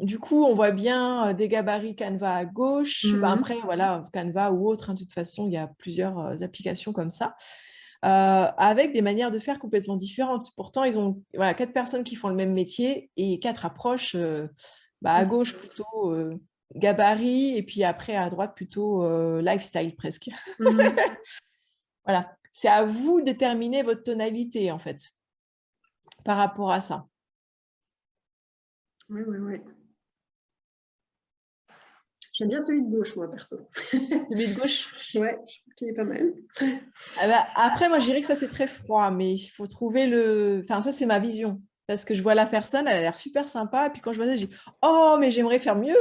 Du coup, on voit bien des gabarits Canva à gauche. Mmh. Après, voilà, Canva ou autre, hein, de toute façon, il y a plusieurs applications comme ça, avec des manières de faire complètement différentes. Pourtant, ils ont 4 personnes qui font le même métier et 4 approches. À gauche, plutôt gabarit, et puis après, à droite, plutôt lifestyle presque. Mmh. Voilà. C'est à vous de déterminer votre tonalité, en fait, par rapport à ça. Oui, oui, oui. J'aime bien celui de gauche, moi, perso. Celui de gauche. Ouais, je trouve qu'il est pas mal. Après, moi, je dirais que ça, c'est très froid, mais il faut trouver le... Enfin, ça, c'est ma vision. Parce que je vois la personne, elle a l'air super sympa, et puis quand je vois ça, je dis « Oh, mais j'aimerais faire mieux !»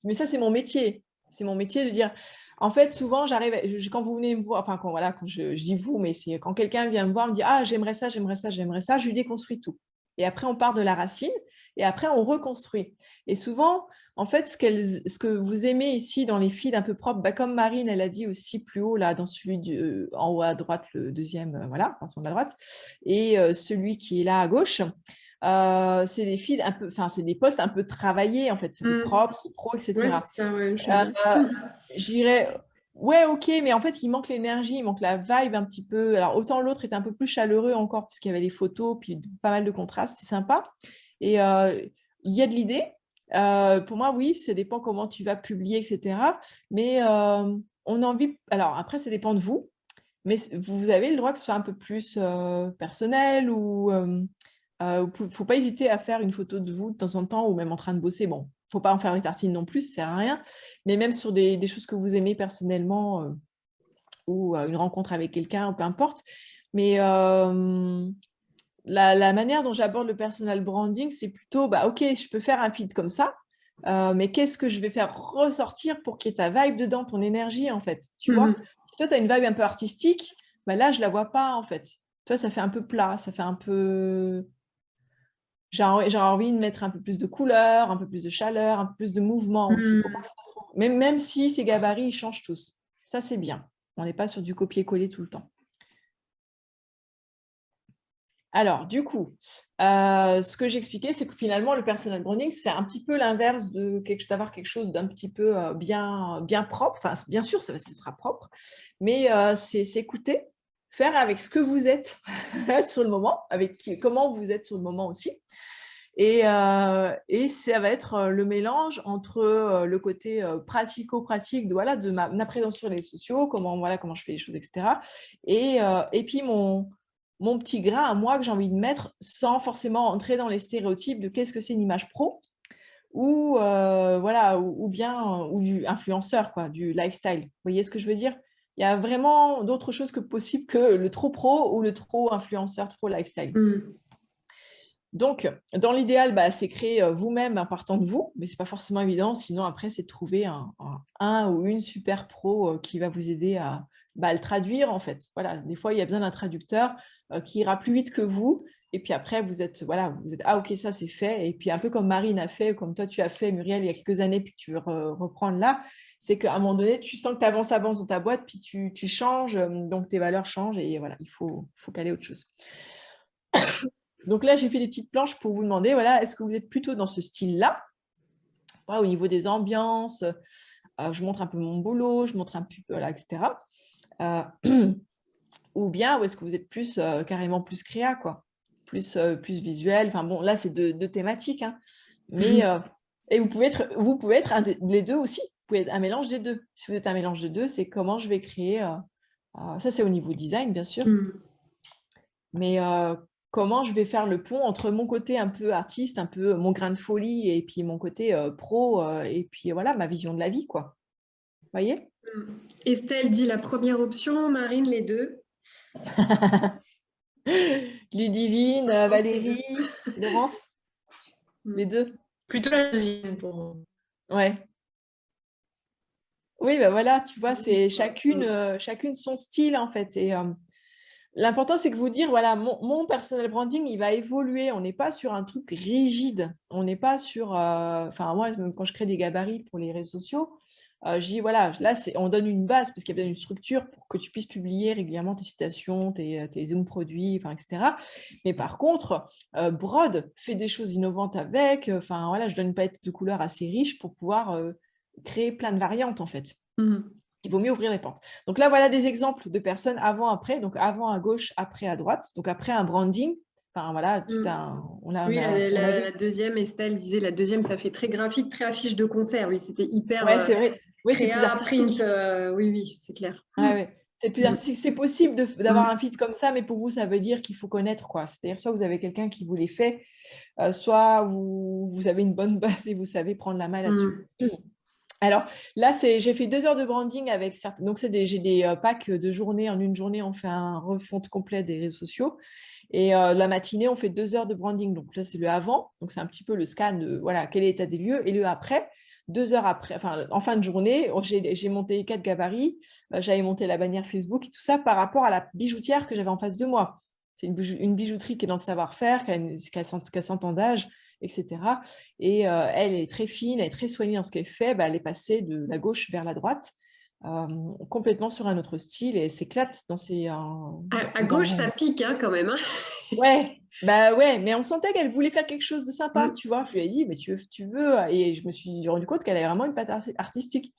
Mais ça, c'est mon métier. C'est mon métier de dire... En fait, souvent, quand vous venez me voir, enfin, quand je dis vous, mais c'est quand quelqu'un vient me voir, me dit « Ah, j'aimerais ça, j'aimerais ça, j'aimerais ça », je lui déconstruis tout. Et après, on part de la racine, et après, on reconstruit. Et souvent, en fait, ce que vous aimez ici dans les feeds un peu propres, comme Marine, elle a dit aussi plus haut, là, dans celui en haut à droite, le deuxième, voilà, en de la droite, et celui qui est là à gauche, c'est des feeds un peu, enfin, c'est des posts un peu travaillés, en fait, c'est propre, c'est pro, etc. Ouais, c'est ça, ouais, je dirais, ouais, ok, mais en fait, il manque l'énergie, il manque la vibe un petit peu. Alors, autant l'autre était un peu plus chaleureux encore, parce qu'il y avait les photos, puis pas mal de contrastes, c'est sympa. Et il y a de l'idée. Pour moi, oui, ça dépend comment tu vas publier, etc. Mais on a envie... Alors, après, ça dépend de vous, mais vous avez le droit que ce soit un peu plus personnel, ou faut pas hésiter à faire une photo de vous de temps en temps, ou même en train de bosser. Bon, faut pas en faire des tartines non plus, ça sert à rien, mais même sur des choses que vous aimez personnellement, ou une rencontre avec quelqu'un, ou peu importe. Mais la manière dont j'aborde le personal branding, c'est plutôt, ok, je peux faire un feed comme ça, mais qu'est-ce que je vais faire ressortir pour qu'il y ait ta vibe dedans, ton énergie, en fait, tu vois? Toi, tu as une vibe un peu artistique, là, je la vois pas, en fait. Toi, ça fait un peu plat, ça fait un peu... J'ai envie de mettre un peu plus de couleur, un peu plus de chaleur, un peu plus de mouvement aussi. Faut pas que ça se trouve... même si ces gabarits, ils changent tous. Ça, c'est bien. On n'est pas sur du copier-coller tout le temps. Alors, du coup, ce que j'expliquais, c'est que finalement, le personal branding, c'est un petit peu l'inverse d'avoir quelque chose d'un petit peu bien propre. Enfin, bien sûr, ça sera propre, mais c'est s'écouter, faire avec ce que vous êtes sur le moment, comment vous êtes sur le moment aussi. Et ça va être le mélange entre le côté pratico-pratique de ma présence sur les réseaux sociaux, comment je fais les choses, etc. Et puis mon petit grain à moi que j'ai envie de mettre, sans forcément entrer dans les stéréotypes de qu'est-ce que c'est une image pro, ou du influenceur, quoi, du lifestyle. Vous voyez ce que je veux dire? Il y a vraiment d'autres choses que possible que le trop pro ou le trop influenceur, trop lifestyle. Donc, dans l'idéal, c'est créer vous-même en partant de vous, mais ce n'est pas forcément évident. Sinon, après, c'est de trouver un ou une super pro qui va vous aider à le traduire, en fait. Voilà, des fois, il y a besoin d'un traducteur qui ira plus vite que vous. Et puis après, vous êtes ah, ok, ça, c'est fait. Et puis, un peu comme Marine a fait, comme toi, tu as fait, Muriel, il y a quelques années, puis tu veux reprendre là, c'est qu'à un moment donné, tu sens que tu avances dans ta boîte, puis tu changes, donc tes valeurs changent, et voilà, il faut caler autre chose. Donc là, j'ai fait des petites planches pour vous demander, voilà, est-ce que vous êtes plutôt dans ce style-là, au niveau des ambiances, je montre un peu mon boulot, je montre un peu, voilà, etc. Ou bien, est-ce que vous êtes plus carrément plus créa, quoi, plus visuel. Enfin bon, là, c'est deux thématiques, hein. Mais et vous pouvez être les deux aussi. Vous pouvez être un mélange des deux. Si vous êtes un mélange des deux, c'est comment je vais créer. Ça, c'est au niveau design, bien sûr. Mais comment je vais faire le pont entre mon côté un peu artiste, un peu mon grain de folie, et puis mon côté pro, et puis voilà, ma vision de la vie, quoi. Voyez? Estelle dit la première option, Marine les deux. Ludivine, Je pense Valérie, Laurence, les deux. Plutôt la deuxième pour moi. Ouais. Oui, ben voilà, tu vois, c'est chacune son style en fait. Et l'important, c'est que vous dire, voilà, mon personal branding, il va évoluer. On n'est pas sur un truc rigide. On n'est pas sur, enfin moi, quand je crée des gabarits pour les réseaux sociaux, je dis voilà, là, on donne une base parce qu'il y a bien une structure pour que tu puisses publier régulièrement tes citations, tes zooms produits, enfin, etc. Mais par contre, brode, fais des choses innovantes avec. Enfin voilà, je donne une palette de couleurs assez riche pour pouvoir créer plein de variantes en fait. Il vaut mieux ouvrir les portes. Donc là, voilà des exemples de personnes avant, après. Donc avant à gauche, après à droite. Donc après un branding. Enfin voilà, Oui, la deuxième, Estelle disait, la deuxième, ça fait très graphique, très affiche de concert. Oui, c'était hyper c'est vrai. Oui, c'est plus artistique. Print, oui, c'est clair. C'est plus artistique. C'est possible d'avoir un feed comme ça, mais pour vous, ça veut dire qu'il faut connaître, quoi. C'est-à-dire soit vous avez quelqu'un qui vous les fait, soit vous avez une bonne base et vous savez prendre la main là-dessus. Alors là, j'ai fait 2 heures de branding avec certains. Donc, j'ai des packs de journée. En une journée, on fait un refonte complet des réseaux sociaux. Et la matinée, on fait 2 heures de branding. Donc là, c'est le avant. Donc, c'est un petit peu le scan de voilà, quel est l'état des lieux. Et le après, 2 heures après, enfin, en fin de journée, j'ai monté 4 gabarits. J'avais monté la bannière Facebook et tout ça par rapport à la bijoutière que j'avais en face de moi. C'est une bijouterie qui est dans le savoir-faire, qui a 100 ans d'âge, etc. Et elle est très fine, elle est très soignée dans ce qu'elle fait. Elle est passée de la gauche vers la droite, complètement sur un autre style, et elle s'éclate dans ses... à gauche, ça pique quand même. Ouais, mais on sentait qu'elle voulait faire quelque chose de sympa, tu vois. Je lui ai dit, mais tu veux... Et je me suis rendu compte qu'elle avait vraiment une patte artistique.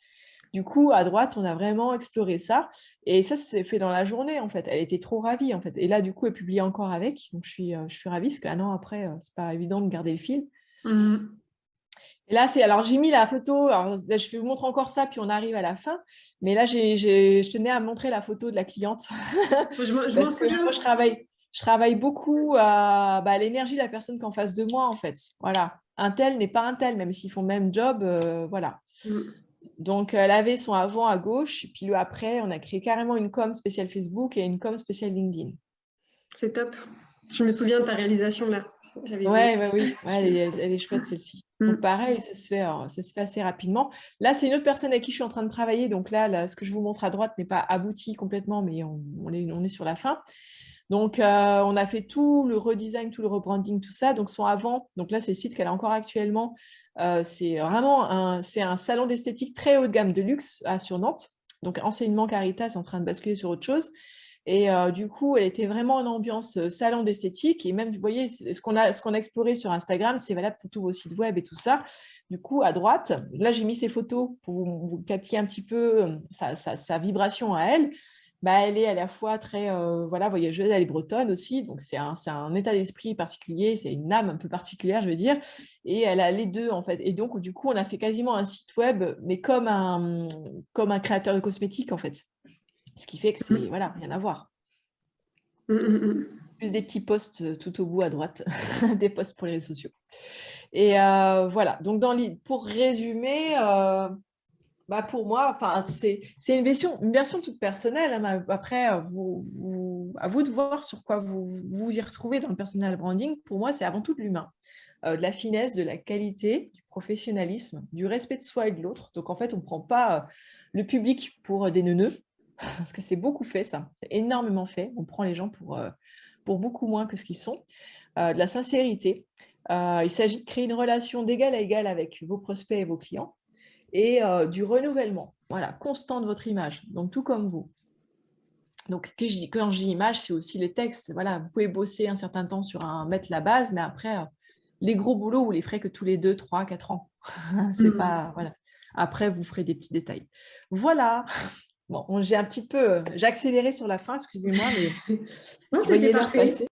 Du coup, à droite, on a vraiment exploré ça. Et ça s'est fait dans la journée, en fait. Elle était trop ravie, en fait. Et là, du coup, elle publie encore avec. Donc, je suis ravie, parce qu'un an après, c'est pas évident de garder le fil. Et là, alors j'ai mis la photo. Alors, là, je vous montre encore ça, puis on arrive à la fin. Mais là, je tenais à montrer la photo de la cliente. Je m'en souviens. Moi, je travaille beaucoup à l'énergie de la personne qui est en face de moi, en fait. Voilà. Un tel n'est pas un tel, même s'ils font le même job. Voilà. Donc, elle avait son avant à gauche, et puis le après, on a créé carrément une com spéciale Facebook et une com spéciale LinkedIn. C'est top. Je me souviens de ta réalisation là. Oui, elle est chouette celle-ci. Donc pareil, ça se fait assez rapidement. Là, c'est une autre personne avec qui je suis en train de travailler. Donc là, ce que je vous montre à droite n'est pas abouti complètement, mais on est sur la fin. Donc, on a fait tout le redesign, tout le rebranding, tout ça. Donc, son avant, donc là, c'est le site qu'elle a encore actuellement. C'est vraiment un salon d'esthétique très haut de gamme de luxe sur Nantes. Donc, enseignement Caritas est en train de basculer sur autre chose. Et du coup, elle était vraiment en ambiance salon d'esthétique. Et même, vous voyez, ce qu'on a exploré sur Instagram, c'est valable pour tous vos sites web et tout ça. Du coup, à droite, là, j'ai mis ces photos pour vous capter un petit peu sa vibration à elle. Elle est à la fois très voyageuse, elle est bretonne aussi, donc c'est un état d'esprit particulier, c'est une âme un peu particulière, je veux dire, et elle a les deux en fait. Et donc, du coup, on a fait quasiment un site web, mais comme un créateur de cosmétiques en fait. Ce qui fait que c'est, rien à voir. Plus des petits posts tout au bout à droite, des posts pour les réseaux sociaux. Et voilà, donc pour résumer... pour moi, c'est une version toute personnelle. Après, à vous de voir sur quoi vous y retrouvez dans le personal branding. Pour moi, c'est avant tout de l'humain, de la finesse, de la qualité, du professionnalisme, du respect de soi et de l'autre. Donc, en fait, on ne prend pas le public pour des neuneux, parce que c'est beaucoup fait, ça. C'est énormément fait. On prend les gens pour beaucoup moins que ce qu'ils sont. De la sincérité. Il s'agit de créer une relation d'égal à égal avec vos prospects et vos clients. Et du renouvellement, constant de votre image, donc tout comme vous. Donc, quand je dis image, c'est aussi les textes. Voilà, vous pouvez bosser un certain temps mettre la base, mais après, les gros boulots, vous les ferez que tous les 2, 3, 4 ans. C'est pas, voilà. Après, vous ferez des petits détails. Voilà. Bon, j'ai accéléré sur la fin, excusez-moi, mais non, c'était parfait.